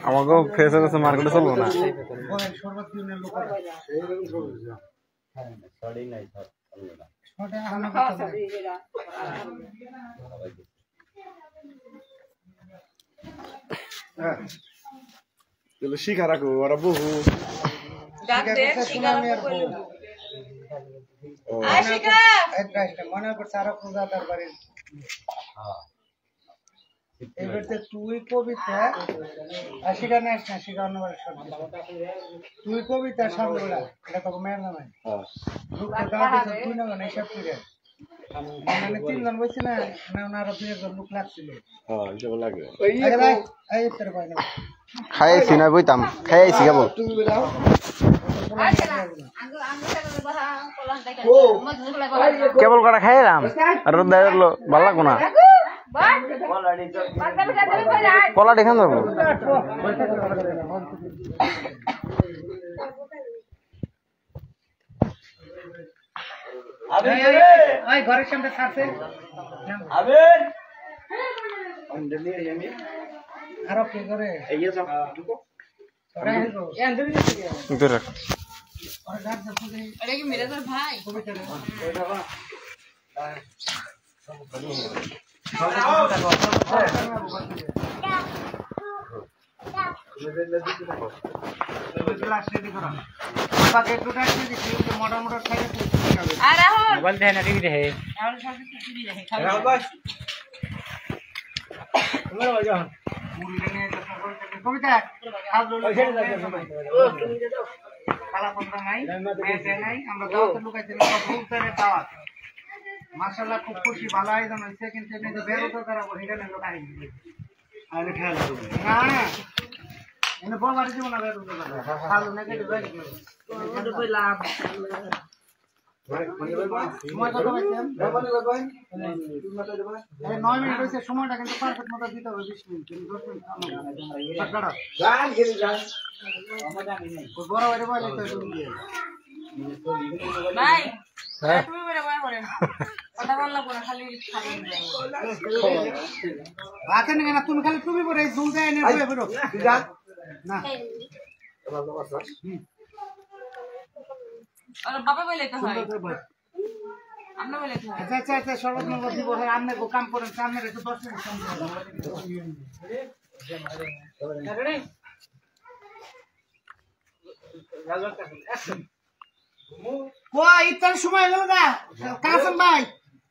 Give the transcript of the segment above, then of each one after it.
আমাকে ফেসে ফেসে মার্কেটে চলবো না শিখা রাখো ওরা বহু মনে করছে আরো পূজা দরবারে এবারে তুই কবিতা আশিকা না আশিকা অন্যবার তুই কবিতা সামনেলা এটা তো মেয়ের নাম তুই না মানে সব করে মানে তিনজন বলছি না ওনারা দুইজন লোক লাগছিল খাইছি না বইতাম খাইছি কেবল কেবল কটা খাইলাম আর ভালো লাগবো না কলা দেখান যাবো ঘরের সামনে থাকছে আরো কি করে মাশাআল্লাহ খুব খুশি ভালো আয়োজন হয়েছে কিন্তু বেরোতে তারা এখানে লোক আসবে না এনে বলবারে জীবন না বেরোতে ভালো না কেটে যাই কিন্তু কই লাভ নয় মিনিট হয়েছে সময়টা কিন্তু পারফেক্ট মতো দিতে হবে 20 মিনিট 10 মিনিট বড় বাইরে বলে তো ভাই তুমি বলে বলেন কথা বললা পরে খালি খাবেন রাতে না তুমি খালি তুমি পরে জুল যায় এনে বলে বেরো যা না আর বাবা বলে তো হয় আমরা বলে তো হয় আচ্ছা আচ্ছা সর্বপ্রথম দিব হয় আপনি কাম করেন সামনে রেখে 10 মিনিট কই ইতার সময় হলো না কাসম ভাই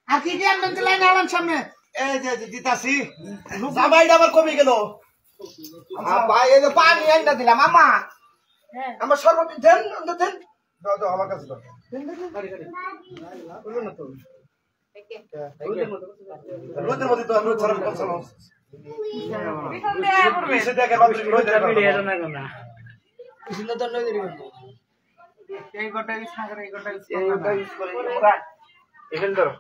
আর কি কি আনবেন লাইন আলান সামনে এই যে দিতাছি জামাইটা আবার কমে গেল ভাই এই যে পানি আইনা দিলাম আমা হ্যাঁ আমার সর্বদিন দেন দেন দাও আমার কাছে দাও দেন বলুন না তো রোদের মধ্যে তো আমরা ছাড়াম করছলাম বিখন দেয়া করবে সেটা কে বাদ রোদের ভিডিও না না কিছু তো নই দেরি এই গোটা ইউজ না করে এই গোটা ইউজ করে আমরা এখান ধরো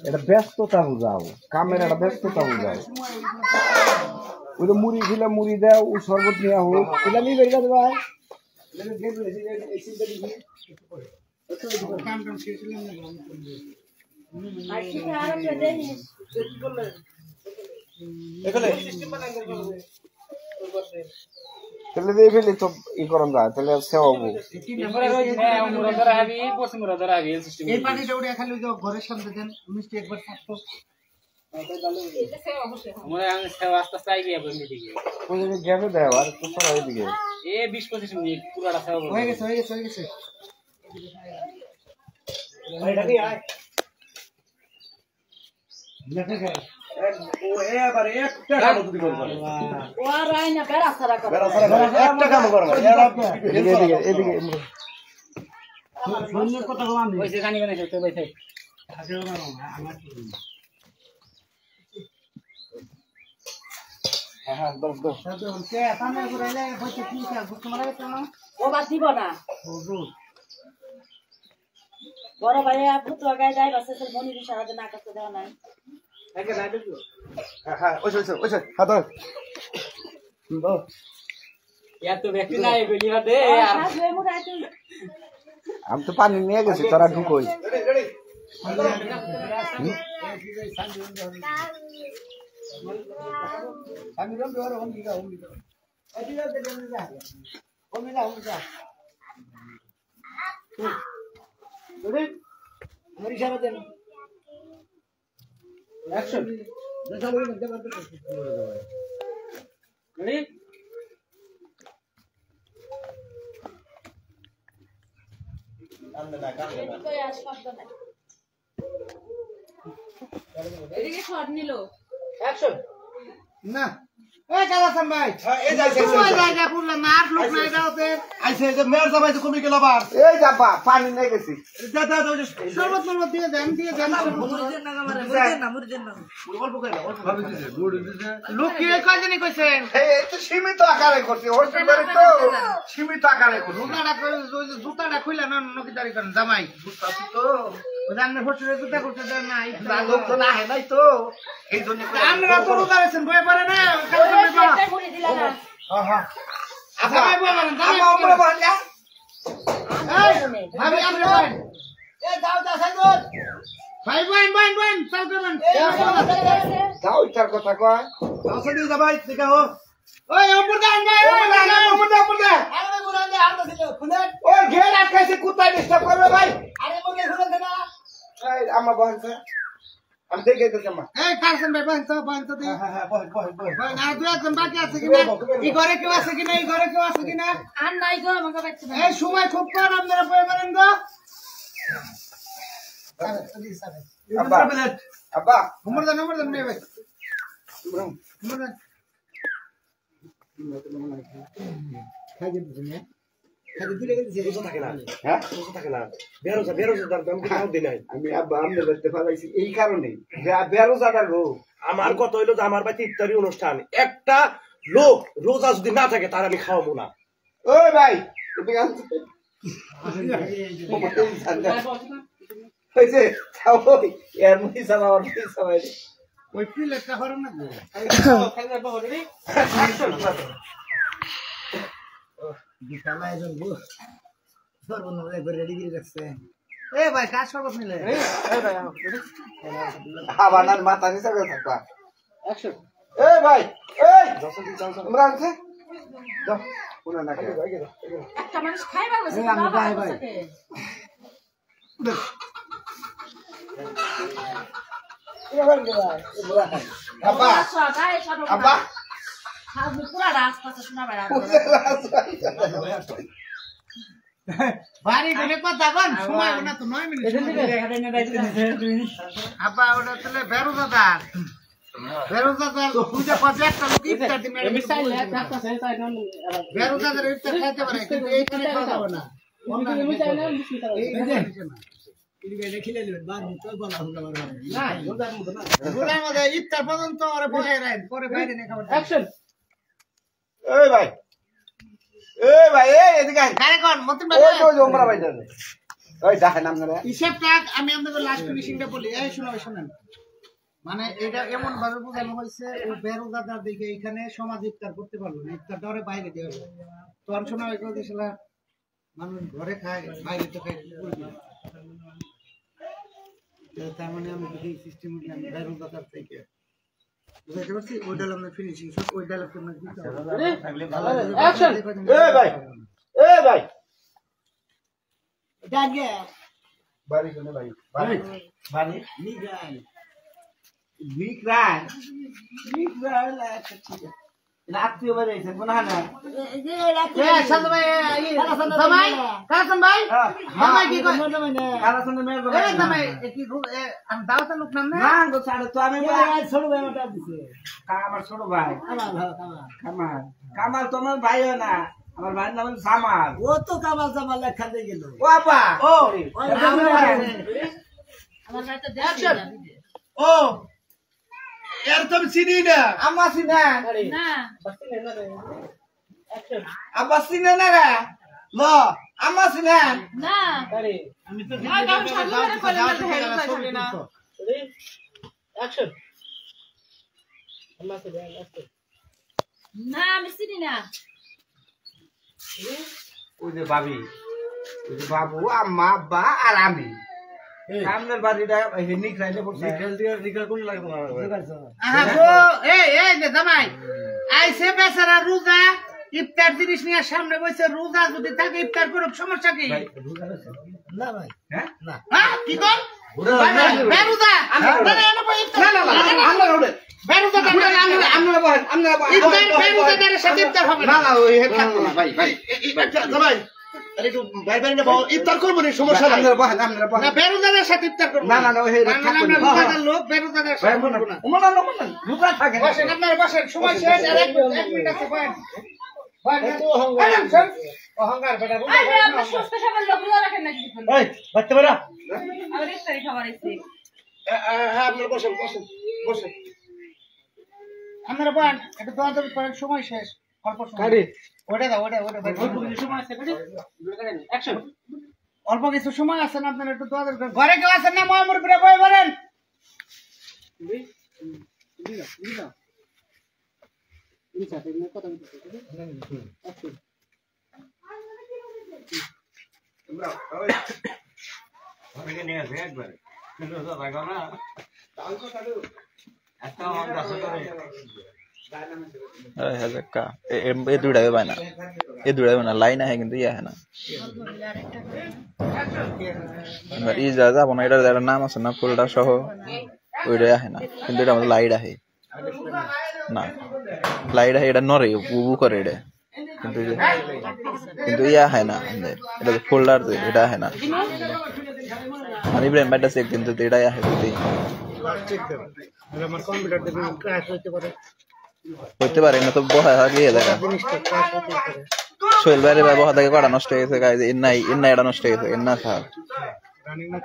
এটা ব্যস্ততা বুঝাও ক্যামেরাটা ব্যস্ততা বুঝাও ওই তো মুড়ি ছিল মুড়ি দাও ও শরবত নেওয়া হোক এটা নিয়ে বেরিয়ে যাবে ভাই তাহলে দিয়ে ফেলি তো ই করন যায় তাহলে সেবা হবো এই পানিটা উড়ে খালি ঘরের সামনে দেন মিষ্টি একবার থাকতো গ্যাপে দেয় আর তো সবাই দিকে 20-25 মিনিট পুরোটা সেবা হয়ে গেছে হয়ে গেছে হয়ে গেছে বড় ভাইয়া পুত্র গায়ে যায় বাসে মনির সারাদিন আকাশে দেওয়া নাই হ্যাঁ ওই হাত ধর আমি তো পানি নিয়ে গেছি তোরা ঢুকোই এদিকে শট নিল না এই কালাসান ভাই এই যাইছে জায়গা পুরলা মার লোক নাই দাওতে আইছে যে মেয়র সবাই তো কমে গেল আবার এই যাবা পানি নিয়ে গেছি দাদা শরবত মরবত দিয়ে দেন লোক কি কয়জনই কইছেন এই তো সীমিত আকারে করছি হোস্টেলের তো সীমিত আকারে করছি জুতাটা খুইলা না নকিদারি করেন জামাই বুঝতাছি তো ওই আমরা হোস্টেলে জুতা করতে দেন না লোক তো না হয় নাই তো এই জন্য আমরা তো রোজা আছেন বই পারে না জামাই বই বলেন জামাই আমরা বললা ভাবি আমরা বলেন ভাই বইন চাল করবেন যাও ইটার কথা কয় আসলে জামাই ঠিক আছে ওই উপর দেন ভাই উপর দেন ওই ঘের আটকাইছে কুত্তায় ডিস্টার্ব করবে ভাই এই আমার বলছে আমি দেখে দিতে মা এই কারসন ভাই বইন তো দিই হ্যাঁ বল ভাই আর দুই একজন বাকি আছে কিনা এই ঘরে কেউ আছে কিনা আর নাই গো আমাকে বাচ্চা এই সময় খুব কম আপনারা বই পারেন গো আব্বা আব্বা নম্বর দেন মেয়ে ভাই নম্বর দেন হ্যাঁ আমি আব্বা আমনে বলতে পারাইছি এই কারণে বেরোজাদার গো আমার কথা হইলো যে আমার বাড়িতে ইফতারি অনুষ্ঠান একটা লোক রোজা যদি না থাকে তার আমি খাওয়াবো না। ওই ভাই হয়েছে এর মধ্যে আমার সবাই ওই প্লেটটা হরম না এ ভাই কাজ শরবত নিলে আবার মাথা নিচে থাকবা এই ভাই এই আমরা আছে যাও কোন না একটা মানুষ খাইবার বসে আমি যাই ভাই। আব্বা আব্বা পুরা রাস্তা শোনা বেড়া বাড়ি গেলে কথা কোন সময় না তো 9 মিনিট আব্বা ওটা তাহলে বেরোজাদার পূজা পাশে একটা লোক ইফতার দিন বেরোজাদার ইফতার খাইতে পারে কিন্তু এইখানে খাওয়া যাবে না ইফতার পর্যন্ত ওরা বসে রাখেন পরে বাইরে নিয়ে খাবার এই ভাই এই এদিকে আয় কারে কোন মতিন ভাই ওই ওই ওমরা ভাই যাবে ওই দেখেন আপনারা হিসাবটা আমি আপনাদের লাস্ট ফিনিশিংটা বলি এই শুনেন মানে এটা এমন ভাবে বোঝানো হয়েছে ও বেরোজাদার দিকে এখানে সমাজ ইফতার করতে পারলো না ইফতার ধরে বাইরে দিয়ে হলো তখন শোনা হয় কইছিলা মানুষ ঘরে খায় বাইরে তো খায় তার মানে আমি এই সিস্টেম বেরোজাদার থেকে বুঝতে পারছি ওই ডাল আমরা ফিনিশিং সব ওই ডাল আমরা দিতে হবে এই ভাই ডাগে বাড়ি কোনে ভাই বাড়ি নিগাল বিক্রান বিক্রান ঠিক আছে আত্মীয় বাড়ি আছে কোনা না সালু ভাই জামাই কালাসান ভাই জামাই কি কয় কালাসন মেয়ে গো এই জামাই কি আমি দাওয়াতের লোক নাম না না গো ছাড়ো তো আমি ছোট ভাই ওটা দিছে আমার ছোট ভাই কামাল কামাল তোমার ভাই হয় না আমার ভাইয়ের নাম জামাল ও তো কামাল জামাল লেখা দিয়ে গেল ও আপা ও আমার বাড়িতে দেখছি ও এর তো চিনি না আমা সিনা না আব্বা সিনা না রে ল আমা সিনা না আমি তো কারণ সাধু করে কইলে না হেরে যাইবে না না আমি চিনি না ওই যে ভাবি, ওই যে বাবু, আম্মা, আব্বা আর আমি। সামনের বাড়িটা নিকরাইলে পড়ছে। জামাই আইসে বেচারা রোজা ইফতার জিনিস নিয়ে সামনে বসে, রোজা যদি থাকে ইফতার করুক, সমস্যা কি? না ভাই, হ্যাঁ না কি কর বেরুজা ইফতার করবো না, সমস্যা নাই। বেরুজাদের সাথে ইফতার করবো না না না, লোক বেরুজাদের সাথে করবো না। আপনার বসেন, সময় শেষ, আর 1 মিনিট আছে। অহংকার বেটা আরে আমরা সুস্থ সবল লোক রোজা রাখেন নাকি বাচ্চা বেড়া, আমার ইফতারি খাবার আছে হ্যাঁ আপনার বসেন বসেন বসেন। আপনারা বলেন, একটু দোয়া দোয়া করেন, সময় শেষ, অল্প সময়। ওটা দাও, ওটা অল্প কিছু সময় আছে, অল্প কিছু সময় আছে না, আপনারা একটু দোয়া দোয়া করেন। ঘরে কেউ আছেন না? মহামুর করে বই বলেন। ये दुड़ावे बाना, ये दुड़ावे बाना लाइन है किंतु ये है ना ये ज्यादा बना इधर ज़रा नाम আছে না ফুলটা সহ ওইটা है না কিন্তু এটা আমাদের লাইট আছে না লাইট আছে এটা নরে বুবু করে এটা কিন্তু ইয়া है না এটা ফোল্ডার এটা है না আমি ইব্রাহিম ব্যাটা চেক কিন্তু এটা আছে বুঝি আমার কম্পিউটারতে ক্র্যাশ হতে পারে, হইতে পারে না তো বহা গিয়ে দেখা সোহেল ভাইয়ের ভাই বহা থেকে কটা নষ্ট হয়ে গেছে গাইজ এর নাই এটা নষ্ট হয়ে গেছে এর না থাক রানিং না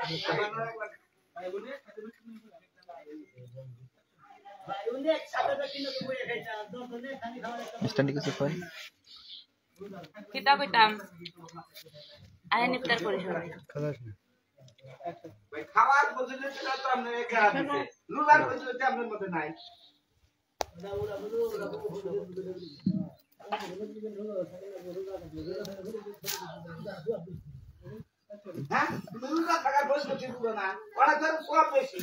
স্ট্যান্ডি কিছু কই কিতা কইতাম আয় ইফতার করে সবাই ভাই খাওয়ার বদলে সেটা তো আপনি একা দিতে, রোজার বদলে আপনার মধ্যে নাই। হ্যাঁ, রোজা থাকার বদলে ঠিক হলো না, ওরা তো কম বেশি।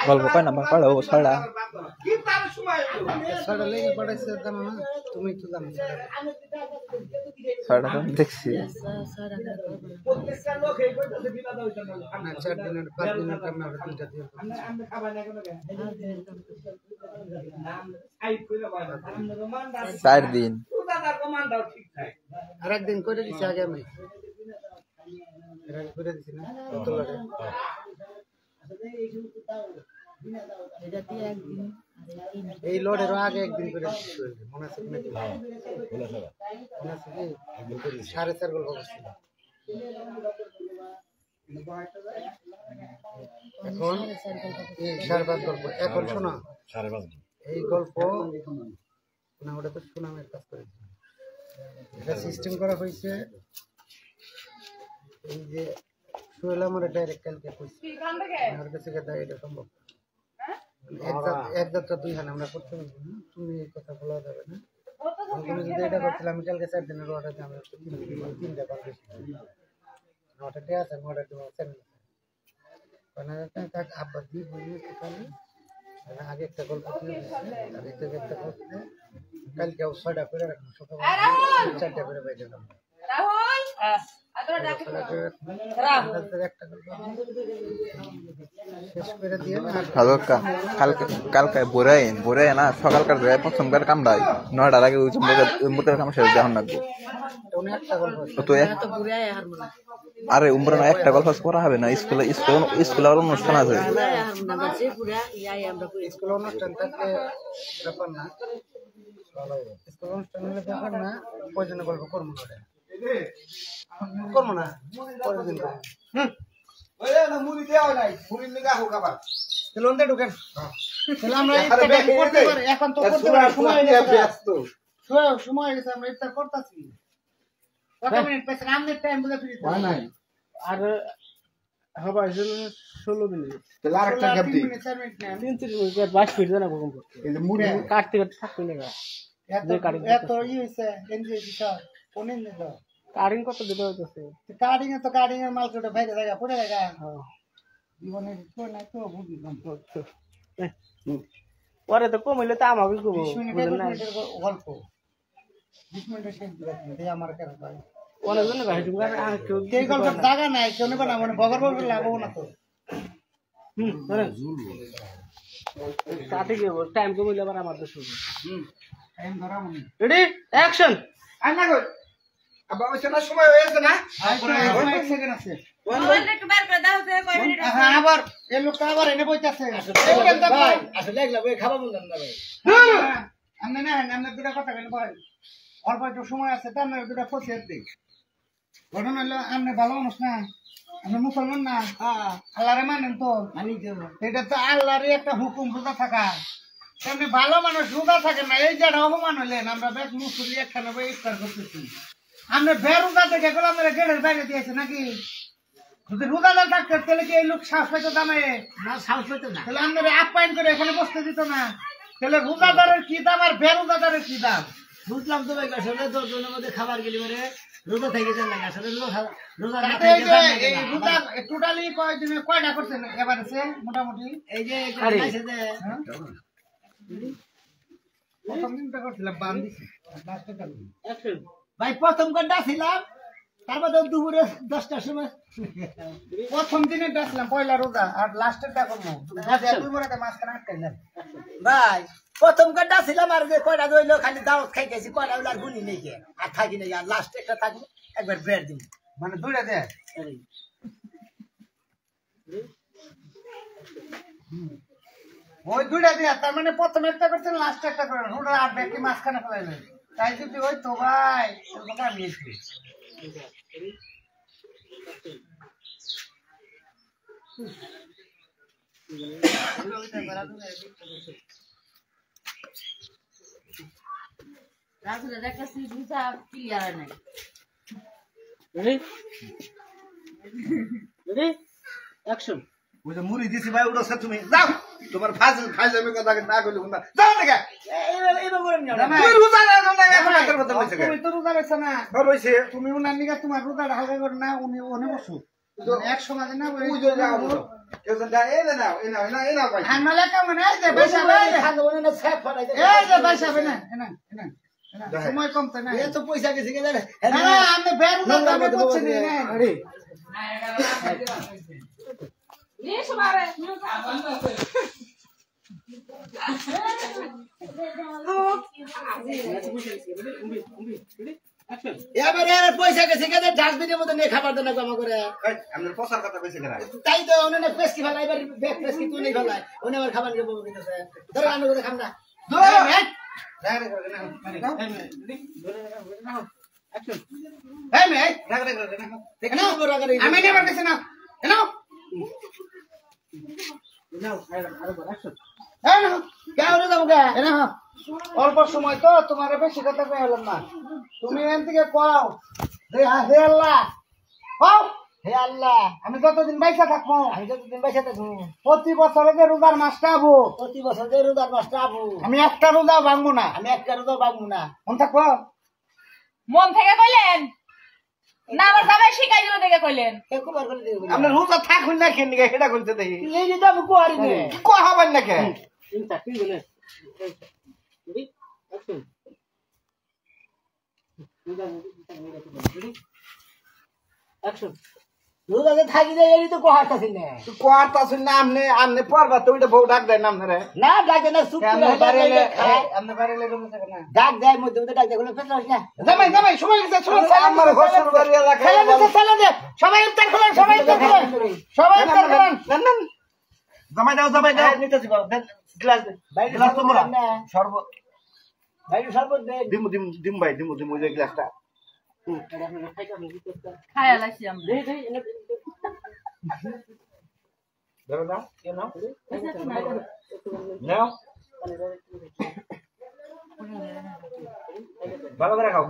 গল্প কয় না পাড়ো ছড়া তুমি তো জানো ছড়া তো দেখছি 4 দিনের 5 দিনের কাম না 3টা দিয়ে চার দিন আর একদিন করে দিছি আগে আমি করে দিছি না তোলারে এই লোডের আগে একদিন করে মনে আছে নাকি? মনে আছে কি 4.5 গল্প করছিল এখন এই 5.5 গল্প এখন শোনো 5.5 এই গল্প না ওটা তো সুনামের কাজ করেছে এটা সিস্টেম করা হয়েছে এই যে সোহেল আমার ডাইরেক্ট কালকে কইছে আমার কাছে এটা সম্ভব এক যাত্রা 2 হান আমরা করতে পারবো না তুমি এই কথা বলা যাবে না তুমি যদি এটা করতে আমি কালকে 4 দিনের অর্ডার দিই আমরা 3টা পার বেশি নটা ডে আছে নটা ডে চ্যানেল মানে তাক আব্বা দি বলি কালকে আগে একটা গল্প দিয়ে আর একটা গল্প কালকে 6টা করে রাখবো সকালে 4টা করে বাইরে যাব রাহুল আদর ডাকে রাহুল একটা গল্প শেষ করে দিয়ে হালকা কালকে বোরাই না সকালকার যায় প্রথমবার কামড়াই 9টার আগে ওই মুতের কাম শেষ যখন লাগবে একটা গল্প তো তো বুড়াই আর মনে আরে উমরা না একটা গল্প করা হবে না স্কুলে আর অনুষ্ঠান আছে স্কুল অনুষ্ঠান থাকলে ব্যাপার না স্কুল অনুষ্ঠানের ব্যাপার না প্রয়োজনে গল্প করবো না পরের দিন মুড়ি দেওয়া নাই মুড়ির লিগা হোক আবার তাহলে ওনটা ঢুকেন তাহলে আমরা ইফতারটা করতে পারি এখন তো করতে পারি সময় হয়ে গেছে ব্যস্ত সময় হয়ে গেছে আমরা ইফতার করতেছি কত মিনিট পেছনে আমাদের টাইম বলে ফিরে হয় নাই আর হবে 16 মিনিট তাহলে আরেকটা গ্যাপ দিই 3 মিনিট না 3 মিনিট 22 মিনিট না কম করতে এই যে মুড়ি কাটতে কাটতে থাকবে না এত ই হইছে এনজি দিছা কোনে নিল কাটিং কত দিতে হইতাছে কাটিং এর মাল কোটা বাইরে জায়গা পড়ে জায়গা জীবনে তো না তো বুঝি কম পরে তো কম হইলে তো আমাকে কম 20 মিনিটের গল্প 20 মিনিটের শেষ দিতে আমার কাছে ভাই অনেক জন ভাই তুমি কে গল্প জায়গা নাই কেউ নেবে না মানে বগর বগর লাগবো না তো ধরেন কাটে গেব টাইম কম হইলে আবার আমার তো শুরু টাইম ধরা মনে রেডি অ্যাকশন আইনা কই আবার ওই সময় হয়েছে না 1 সেকেন্ড আছে মোবাইলটা একটু বের করে দাও তো কয় মিনিট আছে হ্যাঁ আবার এই লোকটা আবার এনে বইতাছে ভাই আসলে লাগলা ভাই খাবার বললাম না ভাই আমনে না আমনে দুটা কথা কেন ভাই অল্প একটু সময় আছে তার না দুটা ফসিয়ে দিই ঘটনা হলো আমনে ভালো মানুষ না আমি মুসলমান না আল্লাহরে মানেন তো মানি এটা তো আল্লাহরই একটা হুকুম রোজা থাকা তেমনি ভালো মানুষ রোজা থাকে না এই যে অপমান হলেন আমরা বেশ মুসলি একখানে বই ইফতার করতেছি আমরা বেরোজা থেকে গেলাম আমরা গেটের বাইরে দিয়েছে নাকি যদি রোজা না থাকতো তাহলে কি এই লোক শ্বাস পেতো দামে না শ্বাস পেতো না তাহলে আমাদের আপ্যায়ন করে এখানে বসতে দিত না তাহলে রোজাদারের কি দাম আর বেরোজাদারের কি দাম বুঝলাম তো ভাই আসলে 10 জনের মধ্যে খাবার গেলি মানে রোজা থেকে যান লাগে আসলে রোজা না থেকে যান এই রোজা টোটালি কয় দিনে কয়টা করছেন এবারে মোটামুটি এই যে খাইছে যে প্রথম দিনটা করছিলাম বান দিছি লাস্টটা ভাই প্রথম কোনটা ছিলাম তারপর দুপুরে 10টার সময় প্রথম দিনে ডাকলাম পয়লা রোজা আর লাস্টেরটা করবো দুই বড়টা মাঝখানে আটকাইলাম ভাই প্রথম কোনটা ছিলাম আর যে কয়টা রইলো খালি দাওয়াত খাইতেছি কয়টা হইলো আর গুনি নেই আর থাকি নেই আর লাস্ট একটা থাকি একবার ব্রেড দিন মানে দুইটা দেয় ওই দুইটা দিয়ে তার মানে প্রথম একটা করছেন লাস্ট একটা করেন ওটা আর ব্যক্তি মাঝখানে ফেলাইলেন তাই যদি ওই তো ভাই আমি রাজুরা দেখতেছি দুটা ক্লিয়ার নাই রেডি অ্যাকশন ওই যে মুড়ি দিছি ভাই উঠছে তুমি যাও তোমার ফাজলামি কথা না কইলে কোনটা যাও না এইবার করেন না তুমি রোজা না এখন হাতের কথা কইছে তুমি তো রোজা রাখছ না হইছে তুমি উনার নিগা তোমার রোজাটা হালকা করে না উনি বসু এক সময় না ওই যে যাও কেউ যা এলে না এনা ভাই আমালে কাম না এই যে বাইসা ভাই খালো না সেফ ফলাই এই যে বাইসা ভাই না এনা সময় কম তো না এ তো পয়সা গেছে কে জানে না আমি বের রোজা দামে করছি না আরে নিস মারে এবারে পয়সা গেছে কে ডাস্টবিনের মধ্যে নিয়ে খাবার দেন না করে আমরা পছার কথা কইছে কেন তাই তো ওনে পেস্কি ফেলাই এবার ব্যাগ পেস্কি তুই নেই ফেলাই ওনে আবার খাবার দেবো দিতেছে ধরে আনো করে খাম না আমি নেবার গেছি না অল্প সময় তো তোমার বেশি কথা পেলাম না তুমি এখান থেকে কও হে আল্লাহ কও হে আল্লাহ আমি যতদিন বাইসা থাকবো প্রতি বছরে যে রোজার মাসটা আবো আমি একটা রোজা ভাঙবো না মন থাকবো মন থেকে কইলেন না আমার জামাই শিখাই দিল থেকে কইলেন আমরা রোজা থাকুন না কেন সেটা কইতে দেখি এই যে আমি কুয়ারি নে কো হবেন না কেন রোজাতে থাকি যায় এই তো কোহারতাছি না কোয়ারটা শুন না আমনে পড়বা তো ওইটা বউ ডাক দেয় না আপনারে না ডাকে না সুপ আমনে বাড়িলে রোজা থাকে না ডাক দেয় মধ্যে মধ্যে ডাক দেয় কোনো ফেসলা না জামাই সময় গেছে আমার ঘর শুরু করিয়া রাখা চালা দে সবাই ইফতার করেন সবাই ইফতার করেন জামাই দাও নিতেছি গ্লাস দে গ্লাস তো মোরা শরবত দে দিম ভাই দিম ওই যে গ্লাসটা খায়া লাইছি আমরা ধরো নাও কে নাও নাও ভালো করে খাও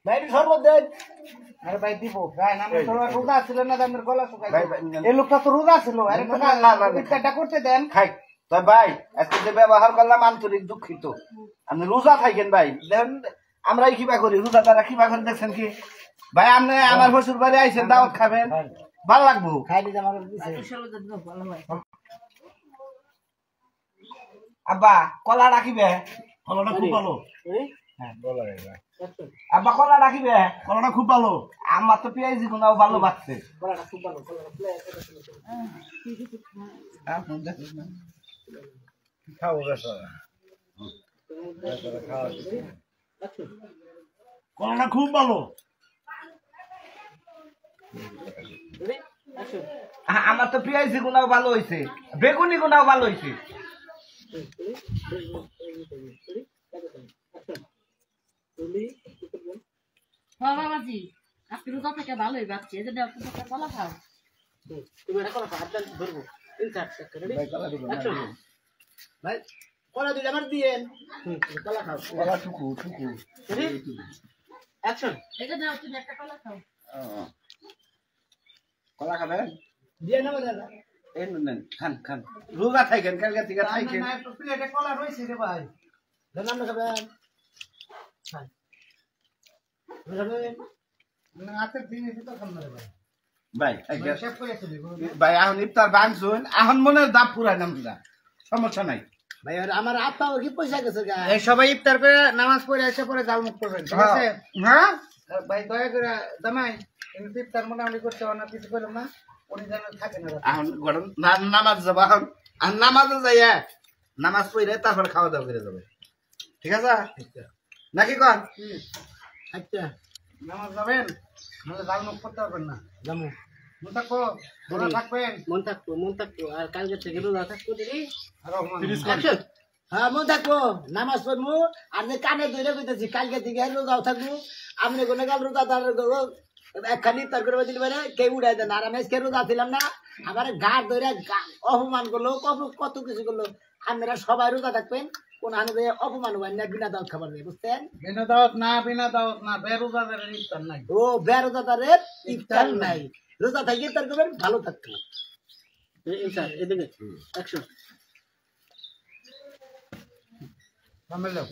ভাই শরবত দেন। আরে ভাই দিব ভাই নাম তো রোজা ছিল না দামের গলা শুকাই এই লোকটা তো রোজা ছিল আরে তো ইফতারটা করতে দেন খাই তাই ভাই আজকে যে ব্যবহার করলাম আন্তরিক দুঃখিত আপনি রোজা থাকেন ভাই দেন আমরাই কিবা করি রোজা তারা কিবা করে দেখছেন কি ভাই আপনি আমার শ্বশুর বাড়ি আইছেন দাওয়াত খাবেন ভালো লাগবো খাই দিতে আমার দিছে আব্বা কলা রাখিবে কলাটা খুব ভালো আব্বা কলা রাখিবে কলাটা খুব ভালো আমার তো পেঁয়াজি গুনাও ভালো বাড়ছে খাও বেচারা কলাটা খুব ভালো আমার তো পেঁয়াজি গুনাও ভালো হয়েছে বেগুনি গুনাও ভালো হয়েছে বাবাজি আপনি রোজা থেকে ভালোই বাচ্চি এই জন্য আপনি একটা কলা খাও ভাই কলা দিলে আমার দিয়েন কলা খাও কলা টুকু টুকু অ্যাকশন এই জন্য আপনি একটা কলা খাও কলা খাবেন দিয়ে নেব দাদা এই নেন খান খান রোজা থাকেন কালকে থেকে থাকেন না একটু প্লেটে কলা রয়েছে রে ভাই দেন আমরা খাবেন খাবেন না হাতে দিনে তো খান না রে ভাই ভাই শেফ করে চলি ভাই এখন ইফতার ভাঙছুন এখন মনের দাপ পুরাই নাম সমস্যা নাই ভাই আর আমার আপা কি পয়সা গেছে গা এই সবাই ইফতার করে নামাজ পড়ে এসে পরে জাল মুখ করবেন ঠিক আছে হ্যাঁ ভাই দয়া করে জামাই কিন্তু ইফতার মোটামুটি করতে হবে না কিছু করলাম না উনি যেন থাকে না এখন গরম নামাজ যাবো এখন আর নামাজে যাইয়া নামাজ পড়ে তারপরে খাওয়া দাওয়া করে যাবে ঠিক আছে নাকি কন আচ্ছা নামাজ যাবেন নাহলে জাল মুখ করতে পারবেন না জামু মন থাকবো দৌড়া থাকবেন মন থাকবো আর কালকে থেকে রোজা থাকবো দিদি হ্যাঁ মন থাকবো নামাজ পড়বো আর যে কানে ধরে কইতেছি কালকে থেকে রোজাও থাকবো আপনি কোনো কাল রোজা তার একখানি তার করে দিলে মানে কেউ উড়াই দেন আর আমি আজকে রোজা ছিলাম না আমার ঘাট ধরে অপমান করলো কত কিছু করলো আপনারা সবাই রোজা থাকবেন কোন আনন্দে অপমান হবেন না বিনা দাওয়াত খাবার নেই বুঝছেন বিনা দাওয়াত না বেরোজাদারের ইফতার নাই ও বেরোজাদারের ইফতার নাই রোজা থাকি ইফতার করবেন ভালো থাকতে ইনশাআল্লাহ এদিকে অ্যাকশন সামনে যাও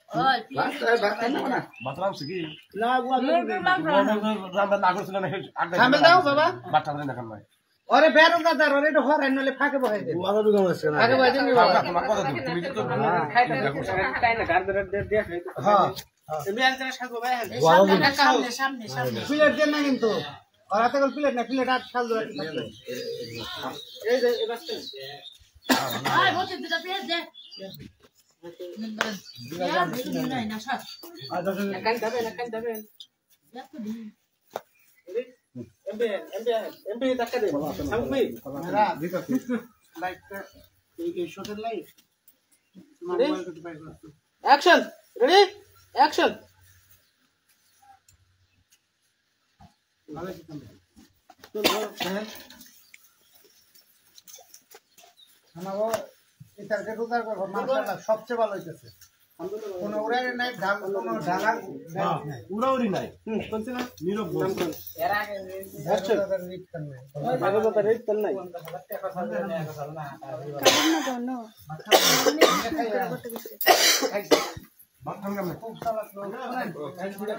ওই বাতরাম কি না সামনে দাও বাবা বাচ্চা ধরে দেখান ভাই ওরে বেরোজাদার ওরে তো হরাই নলে ফাঁকে বহাই দেন ফাঁকে বহাই দেন তোমার কথা তুমি তো হ্যাঁ প্লেট দেন না কিন্তু আর হাতে প্লেট না প্লেট আর খাল ধরে এই যে এবার ওই বলতে দুটো পেঁয়াজ দে নাই না সব কান যাবেন এমপি টাকা দে সামনে মেরা ভিতর লাইট এই শটের লাইট অ্যাকশন রেডি অ্যাকশন সবচেয়ে ভালো হইতেছে কোন উড়াই নাই কোনো ঢালা উড়াউড়ি নাই নীরব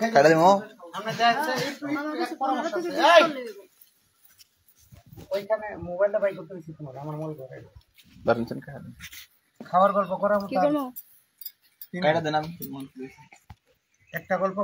কাটা দিমো ওইখানে মোবাইলটা বাই করতে হয়েছে তোমার আমার মনে করে বারনছেন কাটা দিন খাওয়ার গল্প করা কাটা দেন আমি একটা গল্প